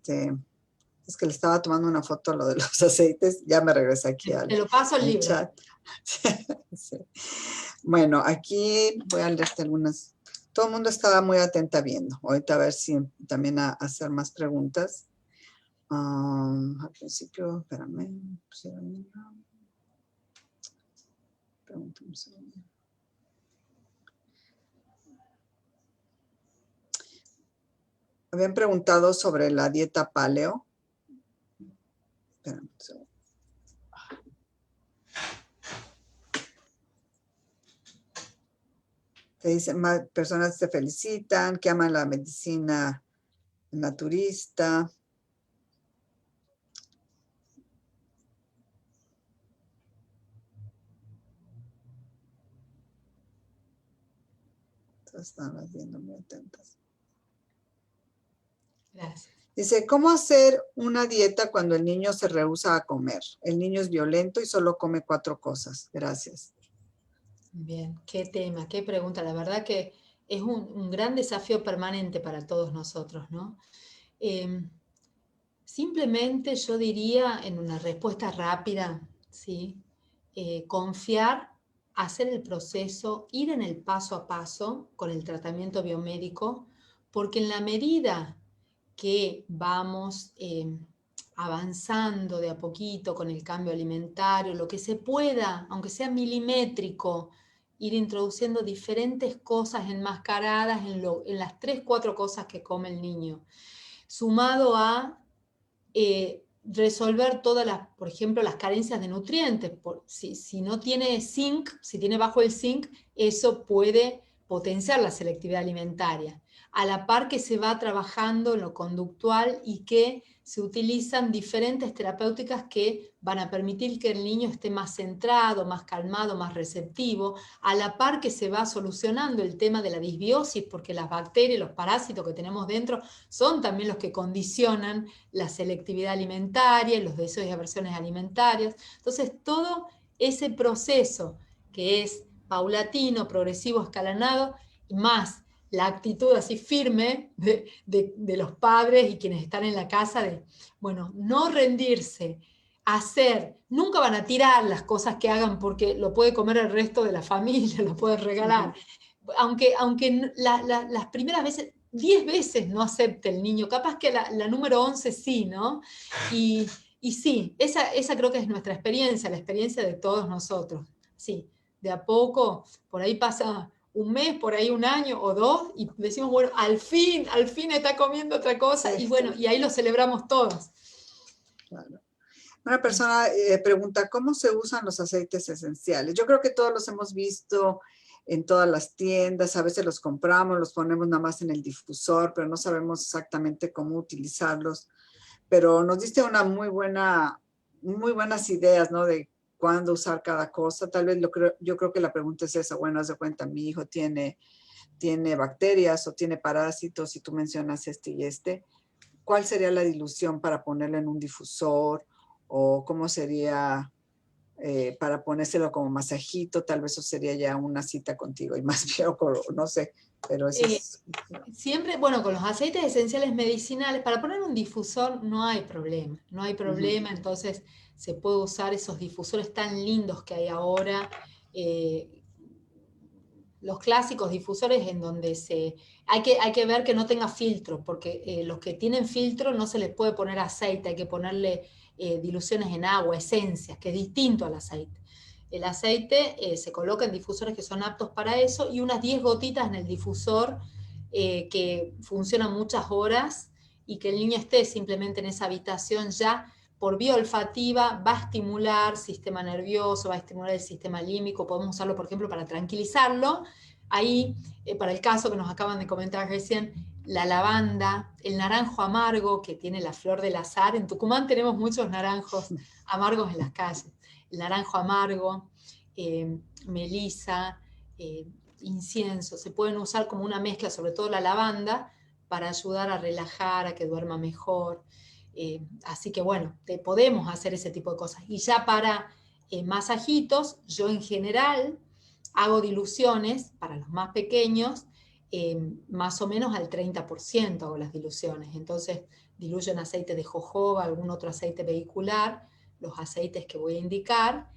que le estaba tomando una foto a lo de los aceites, ya me regresé aquí Te lo paso el libro. chat. Sí. Bueno, aquí voy a leerte algunas. Todo el mundo estaba muy atenta viendo. Ahorita a ver si también a hacer más preguntas. Al principio, espérame. Pregúntame un segundo. Habían preguntado sobre la dieta paleo. Espérame un segundo. Te dicen, más personas te felicitan, que aman la medicina naturista. Están viendo muy atentas. Gracias. Dice, ¿cómo hacer una dieta cuando el niño se rehúsa a comer? El niño es violento y solo come 4 cosas. Gracias. Bien, qué tema, qué pregunta. La verdad que es un gran desafío permanente para todos nosotros, ¿no? Simplemente yo diría en una respuesta rápida, ¿sí? Confiar, hacer el proceso, ir en el paso a paso con el tratamiento biomédico, porque en la medida que vamos avanzando de a poquito con el cambio alimentario, lo que se pueda, aunque sea milimétrico, ir introduciendo diferentes cosas enmascaradas en las 3, 4 cosas que come el niño, sumado a resolver todas las, por ejemplo, las carencias de nutrientes. Si no tiene zinc, si tiene bajo el zinc, eso puede potenciar la selectividad alimentaria. A la par que se va trabajando en lo conductual y que se utilizan diferentes terapéuticas que van a permitir que el niño esté más centrado, más calmado, más receptivo, a la par que se va solucionando el tema de la disbiosis, porque las bacterias, los parásitos que tenemos dentro son también los que condicionan la selectividad alimentaria, los deseos y aversiones alimentarias. Entonces, todo ese proceso que es paulatino, progresivo, escalonado, más la actitud así firme de los padres y quienes están en la casa de, bueno, no rendirse, hacer, nunca van a tirar las cosas que hagan porque lo puede comer el resto de la familia, lo puede regalar. Aunque las primeras veces, 10 veces no acepte el niño, capaz que la número 11 sí, ¿no? Y sí, esa creo que es nuestra experiencia, la experiencia de todos nosotros. Sí, de a poco, por ahí pasa un mes, por ahí un año o 2, y decimos, bueno, al fin está comiendo otra cosa, y bueno, y ahí lo celebramos todos. Claro. Una persona pregunta, ¿cómo se usan los aceites esenciales? Yo creo que todos los hemos visto en todas las tiendas, a veces los compramos, los ponemos nada más en el difusor, pero no sabemos exactamente cómo utilizarlos. Pero nos diste una muy buenas ideas, ¿no? De cuándo usar cada cosa. Tal vez yo creo que la pregunta es esa, bueno, haz de cuenta, mi hijo tiene bacterias o tiene parásitos y tú mencionas este y este. ¿Cuál sería la dilución para ponerlo en un difusor? ¿O cómo sería para ponérselo como masajito? Tal vez eso sería ya una cita contigo y más bien, no sé, pero eso es... Siempre, bueno, con los aceites esenciales medicinales, para poner un difusor no hay problema, no hay problema, entonces se puede usar esos difusores tan lindos que hay ahora, los clásicos difusores en donde hay que ver que no tenga filtro, porque los que tienen filtro no se les puede poner aceite, hay que ponerle diluciones en agua, esencias, que es distinto al aceite. El aceite se coloca en difusores que son aptos para eso y unas 10 gotitas en el difusor que funcionan muchas horas y que el niño esté simplemente en esa habitación ya por vía olfativa va a estimular sistema nervioso, va a estimular el sistema límbico, podemos usarlo, por ejemplo, para tranquilizarlo. Ahí, para el caso que nos acaban de comentar recién, la lavanda, el naranjo amargo que tiene la flor del azar. En Tucumán tenemos muchos naranjos amargos en las calles. El naranjo amargo, melisa, incienso, se pueden usar como una mezcla, sobre todo la lavanda, para ayudar a relajar, a que duerma mejor. Así que bueno, podemos hacer ese tipo de cosas. Y ya para masajitos, yo en general hago diluciones para los más pequeños, más o menos al 30% hago las diluciones. Entonces diluyo en aceite de jojoba, algún otro aceite vehicular, los aceites que voy a indicar,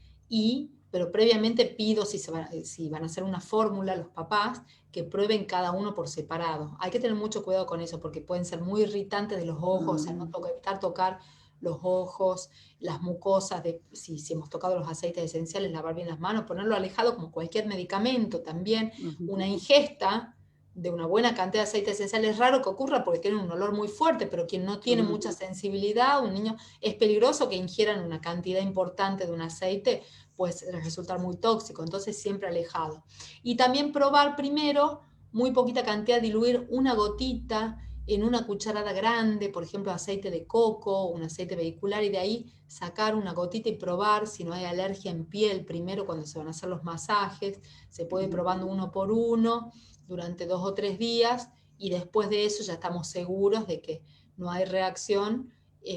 pero previamente pido si van a hacer una fórmula los papás, que prueben cada uno por separado. Hay que tener mucho cuidado con eso porque pueden ser muy irritantes de los ojos, o sea, no evitar tocar los ojos, las mucosas, si hemos tocado los aceites esenciales, lavar bien las manos, ponerlo alejado como cualquier medicamento también. Una ingesta de una buena cantidad de aceite esencial es raro que ocurra porque tiene un olor muy fuerte, pero quien no tiene mucha sensibilidad, un niño, es peligroso que ingieran una cantidad importante de un aceite, pues resultar muy tóxico, entonces siempre alejado. Y también probar primero, muy poquita cantidad, diluir una gotita en una cucharada grande, por ejemplo, aceite de coco, un aceite vehicular, y de ahí sacar una gotita y probar si no hay alergia en piel, primero cuando se van a hacer los masajes, se puede ir probando uno por uno durante 2 o 3 días, y después de eso ya estamos seguros de que no hay reacción,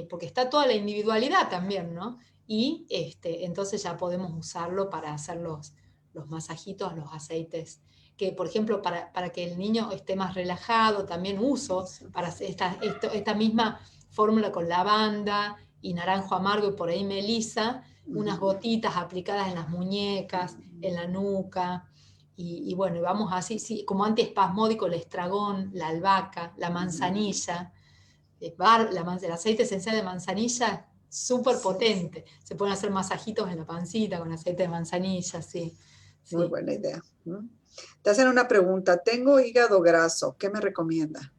porque está toda la individualidad también, ¿no? Y entonces ya podemos usarlo para hacer los masajitos, los aceites, que por ejemplo para que el niño esté más relajado, también uso para esta misma fórmula con lavanda y naranjo amargo y por ahí melisa, unas gotitas aplicadas en las muñecas, en la nuca, y bueno, vamos así, sí, como antiespasmódico, el estragón, la albahaca, la manzanilla, el aceite esencial de manzanilla, súper potente. Se pueden hacer masajitos en la pancita con aceite de manzanilla, sí. Muy buena idea. Te hacen una pregunta. Tengo hígado graso. ¿Qué me recomienda?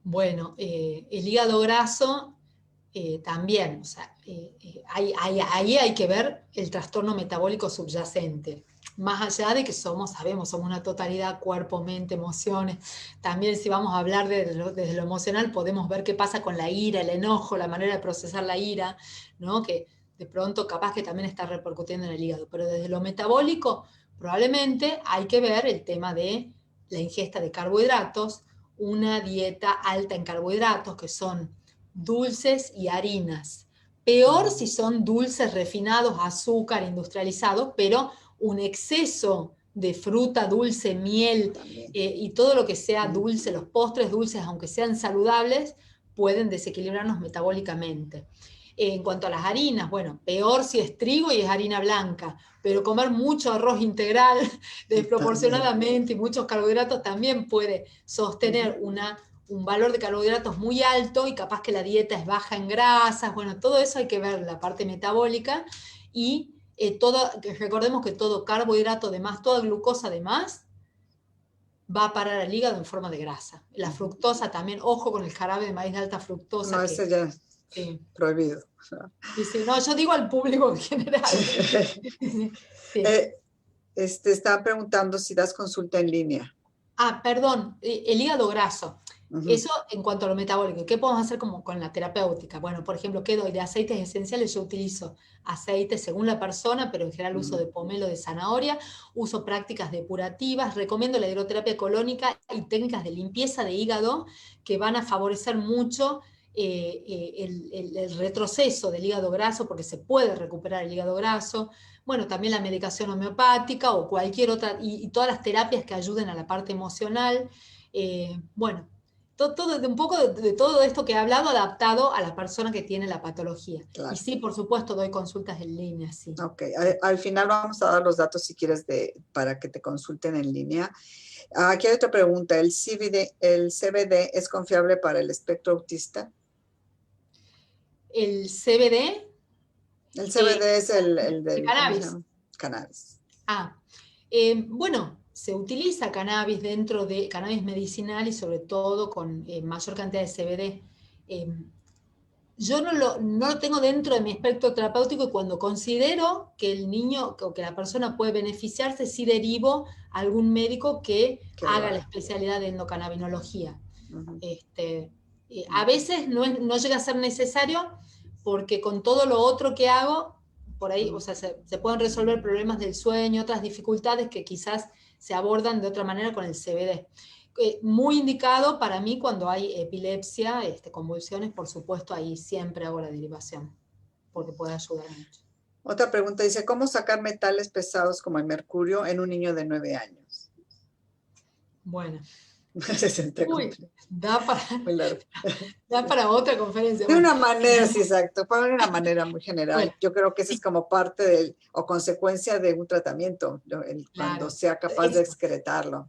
Bueno, el hígado graso también, o sea, ahí hay que ver el trastorno metabólico subyacente. Más allá de que sabemos, somos una totalidad, cuerpo, mente, emociones. También si vamos a hablar desde lo emocional, podemos ver qué pasa con la ira, el enojo, la manera de procesar la ira, ¿no? Que de pronto capaz que también está repercutiendo en el hígado. Pero desde lo metabólico, probablemente hay que ver el tema de la ingesta de carbohidratos, una dieta alta en carbohidratos, que son dulces y harinas. Peor si son dulces refinados, azúcar, industrializados, pero un exceso de fruta dulce, miel y todo lo que sea dulce, los postres dulces, aunque sean saludables, pueden desequilibrarnos metabólicamente. En cuanto a las harinas, bueno, peor si es trigo y es harina blanca, pero comer mucho arroz integral desproporcionadamente y muchos carbohidratos también puede sostener un valor de carbohidratos muy alto y capaz que la dieta es baja en grasas. Bueno, todo eso hay que ver, la parte metabólica, y recordemos que todo carbohidrato de más, toda glucosa de más, va a parar al hígado en forma de grasa. La fructosa también, ojo con el jarabe de maíz de alta fructosa. No, ese ya es prohibido. Sí, no, yo digo al público en general. Sí. Estaba preguntando si das consulta en línea. Perdón, el hígado graso. Eso en cuanto a lo metabólico. ¿Qué podemos hacer como con la terapéutica? Bueno, por ejemplo, ¿qué doy? De aceites esenciales yo utilizo aceites según la persona, pero en general uso de pomelo, de zanahoria, uso prácticas depurativas, recomiendo la hidroterapia colónica y técnicas de limpieza de hígado que van a favorecer mucho el retroceso del hígado graso, porque se puede recuperar el hígado graso. Bueno, también la medicación homeopática o cualquier otra, y todas las terapias que ayuden a la parte emocional. Bueno, un poco de todo esto que he hablado adaptado a la persona que tiene la patología. Claro. Y sí, por supuesto, doy consultas en línea, sí. Ok, al final vamos a dar los datos si quieres para que te consulten en línea. Aquí hay otra pregunta. ¿El CBD es confiable para el espectro autista? ¿El CBD? El CBD es el del cannabis. Cannabis. Bueno, se utiliza cannabis dentro de cannabis medicinal y sobre todo con mayor cantidad de CBD. Yo no lo tengo dentro de mi espectro terapéutico, y cuando considero que el niño o que la persona puede beneficiarse, sí derivo a algún médico que haga la especialidad de endocannabinología. A veces no llega a ser necesario, porque con todo lo otro que hago, por ahí, o sea, se pueden resolver problemas del sueño, otras dificultades que quizás se abordan de otra manera con el CBD. Muy indicado para mí cuando hay epilepsia, convulsiones, por supuesto, ahí siempre hago la derivación, porque puede ayudar mucho. Otra pregunta dice, ¿cómo sacar metales pesados como el mercurio en un niño de 9 años? Bueno. Uy, da para otra conferencia. De una manera, sí, exacto. Fue de una manera muy general. Bueno, yo creo que eso es como parte o consecuencia de un tratamiento, cuando sea capaz de excretarlo,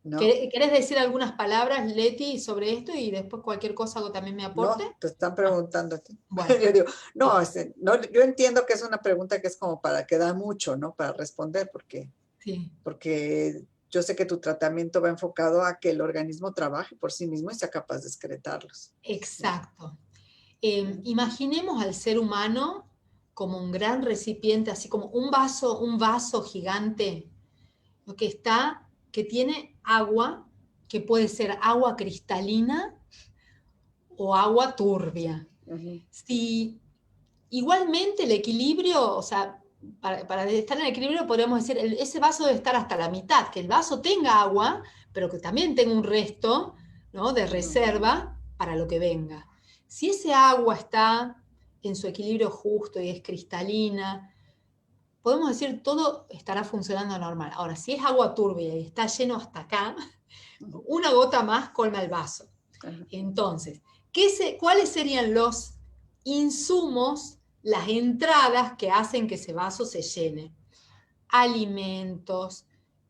¿no? ¿Querés decir algunas palabras, Leti, sobre esto, y después cualquier cosa hago también me aporte? No, te están preguntando a ti. Bueno. Yo digo, yo entiendo que es una pregunta que es como para que da mucho, ¿no? Para responder, porque yo sé que tu tratamiento va enfocado a que el organismo trabaje por sí mismo y sea capaz de excretarlos. Exacto. Imaginemos al ser humano como un gran recipiente, así como un vaso gigante, que tiene agua, que puede ser agua cristalina o agua turbia. Si igualmente el equilibrio, o sea, para estar en equilibrio podríamos decir, ese vaso debe estar hasta la mitad, que el vaso tenga agua, pero que también tenga un resto, ¿no?, de reserva para lo que venga. Si ese agua está en su equilibrio justo y es cristalina, podemos decir todo estará funcionando normal. Ahora, si es agua turbia y está lleno hasta acá, una gota más colma el vaso. Entonces, ¿cuáles serían los insumos, las entradas que hacen que ese vaso se llene? Alimentos,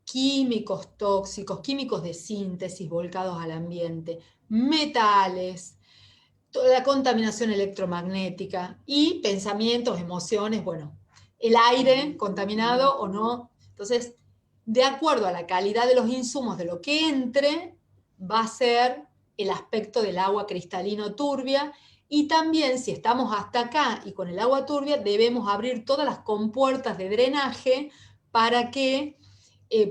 químicos tóxicos, químicos de síntesis volcados al ambiente, metales, toda la contaminación electromagnética y pensamientos, emociones, bueno, el aire contaminado o no. Entonces, de acuerdo a la calidad de los insumos de lo que entre, va a ser el aspecto del agua cristalino turbia, y también si estamos hasta acá y con el agua turbia, debemos abrir todas las compuertas de drenaje para que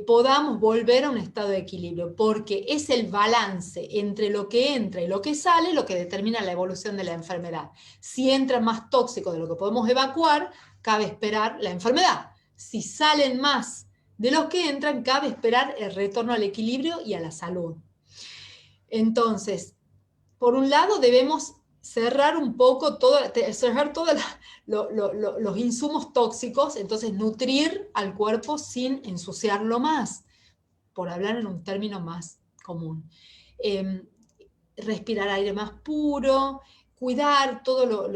podamos volver a un estado de equilibrio, porque es el balance entre lo que entra y lo que sale lo que determina la evolución de la enfermedad. Si entra más tóxico de lo que podemos evacuar, cabe esperar la enfermedad. Si salen más de los que entran, cabe esperar el retorno al equilibrio y a la salud. Entonces, por un lado debemos cerrar un poco cerrar todos los insumos tóxicos, entonces nutrir al cuerpo sin ensuciarlo más, por hablar en un término más común. Respirar aire más puro, cuidar todo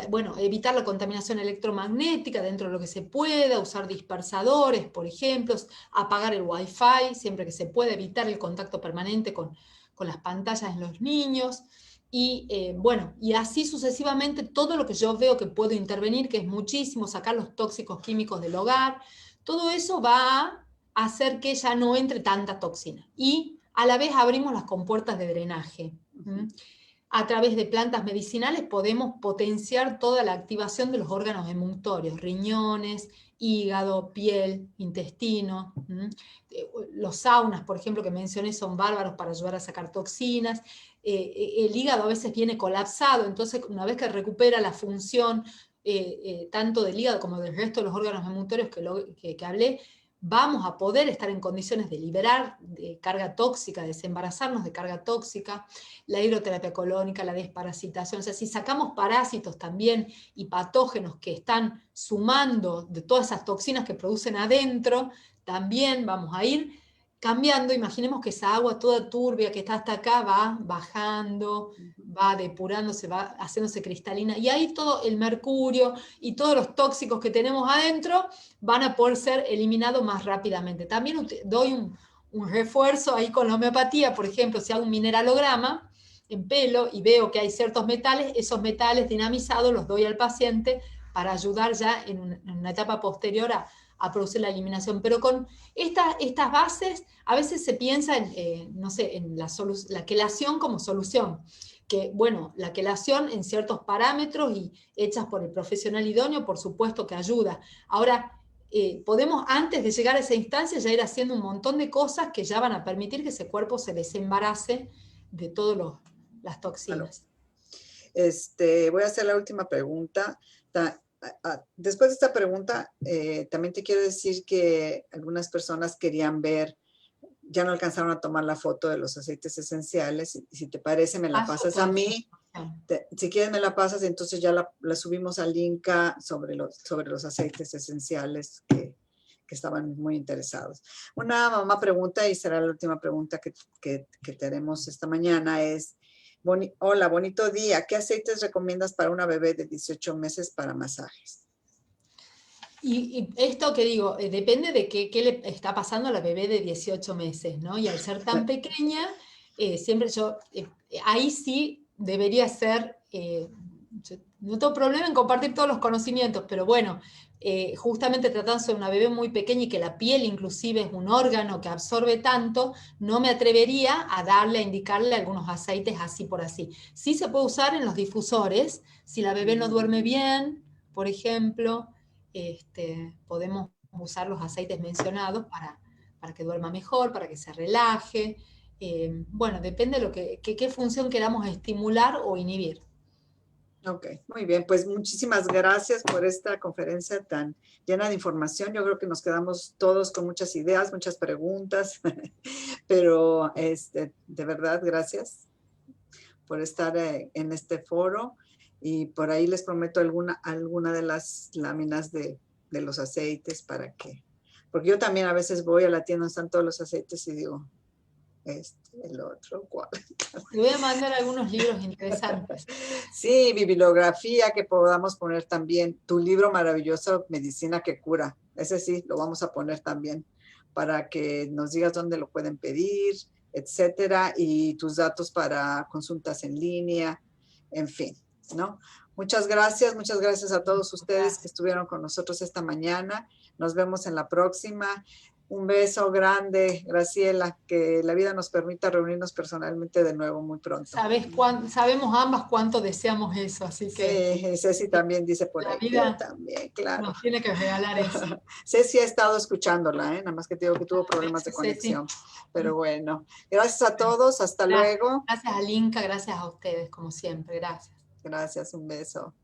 bueno, evitar la contaminación electromagnética dentro de lo que se pueda, usar dispersadores, por ejemplo, apagar el wifi siempre que se pueda, evitar el contacto permanente con las pantallas en los niños. Y bueno, y así sucesivamente todo lo que yo veo que puedo intervenir, que es muchísimo, sacar los tóxicos químicos del hogar, todo eso va a hacer que ya no entre tanta toxina. Y a la vez abrimos las compuertas de drenaje. A través de plantas medicinales podemos potenciar toda la activación de los órganos emuntorios, riñones, hígado, piel, intestino. Los saunas, por ejemplo, que mencioné, son bárbaros para ayudar a sacar toxinas. El hígado a veces viene colapsado, entonces una vez que recupera la función tanto del hígado como del resto de los órganos emuntorios que hablé, vamos a poder estar en condiciones de liberar de carga tóxica, desembarazarnos de carga tóxica, la hidroterapia colónica, la desparasitación. O sea, si sacamos parásitos también y patógenos que están sumando de todas esas toxinas que producen adentro, también vamos a ir cambiando. Imaginemos que esa agua toda turbia que está hasta acá va bajando, va depurándose, va haciéndose cristalina, y ahí todo el mercurio y todos los tóxicos que tenemos adentro van a poder ser eliminados más rápidamente. También doy un refuerzo ahí con la homeopatía, por ejemplo, si hago un mineralograma en pelo y veo que hay ciertos metales, esos metales dinamizados los doy al paciente para ayudar ya en una etapa posterior a producir la eliminación. Pero con estas bases a veces se piensa en, no sé, en la quelación como solución, que bueno, la quelación en ciertos parámetros y hechas por el profesional idóneo, por supuesto que ayuda. Ahora, podemos antes de llegar a esa instancia ya ir haciendo un montón de cosas que ya van a permitir que ese cuerpo se desembarace de todas las toxinas. Voy a hacer la última pregunta. Después de esta pregunta, también te quiero decir que algunas personas querían ver, ya no alcanzaron a tomar la foto de los aceites esenciales, y si te parece me la pasas a mí. Si quieres me la pasas, entonces ya la subimos al Inca sobre los aceites esenciales que estaban muy interesados. Una mamá pregunta, y será la última pregunta que te haremos esta mañana, es: hola, bonito día. ¿Qué aceites recomiendas para una bebé de 18 meses para masajes? Y esto que digo, depende de qué le está pasando a la bebé de 18 meses, ¿no? Y al ser tan pequeña, siempre ahí sí debería ser, no tengo problema en compartir todos los conocimientos, pero bueno, justamente tratándose de una bebé muy pequeña y que la piel inclusive es un órgano que absorbe tanto, no me atrevería a indicarle algunos aceites así por así. Sí se puede usar en los difusores, si la bebé no duerme bien, por ejemplo, podemos usar los aceites mencionados para que duerma mejor, para que se relaje. Bueno, depende de qué función queramos estimular o inhibir. Ok, muy bien. Pues muchísimas gracias por esta conferencia tan llena de información. Yo creo que nos quedamos todos con muchas ideas, muchas preguntas, pero de verdad, gracias por estar en este foro y por ahí les prometo alguna de las láminas de los aceites porque yo también a veces voy a la tienda donde están todos los aceites y digo, el otro, ¿cuál? Te voy a mandar algunos libros interesantes. Sí, bibliografía que podamos poner también. Tu libro maravilloso, Medicina que Cura. Ese sí, lo vamos a poner también para que nos digas dónde lo pueden pedir, etcétera, y tus datos para consultas en línea, en fin, ¿no? Muchas gracias a todos ustedes que estuvieron con nosotros esta mañana. Nos vemos en la próxima. Un beso grande, Graciela, que la vida nos permita reunirnos personalmente de nuevo muy pronto. Sabemos ambas cuánto deseamos eso, así que Sí, Ceci también dice por la ahí, yo vida también, claro. nos tiene que regalar eso. Ceci ha estado escuchándola, nada más que te digo que tuvo problemas de Gracias, Ceci. conexión. Pero bueno, gracias a todos, hasta luego. Gracias a Linka, gracias a ustedes, como siempre, gracias. Gracias, un beso.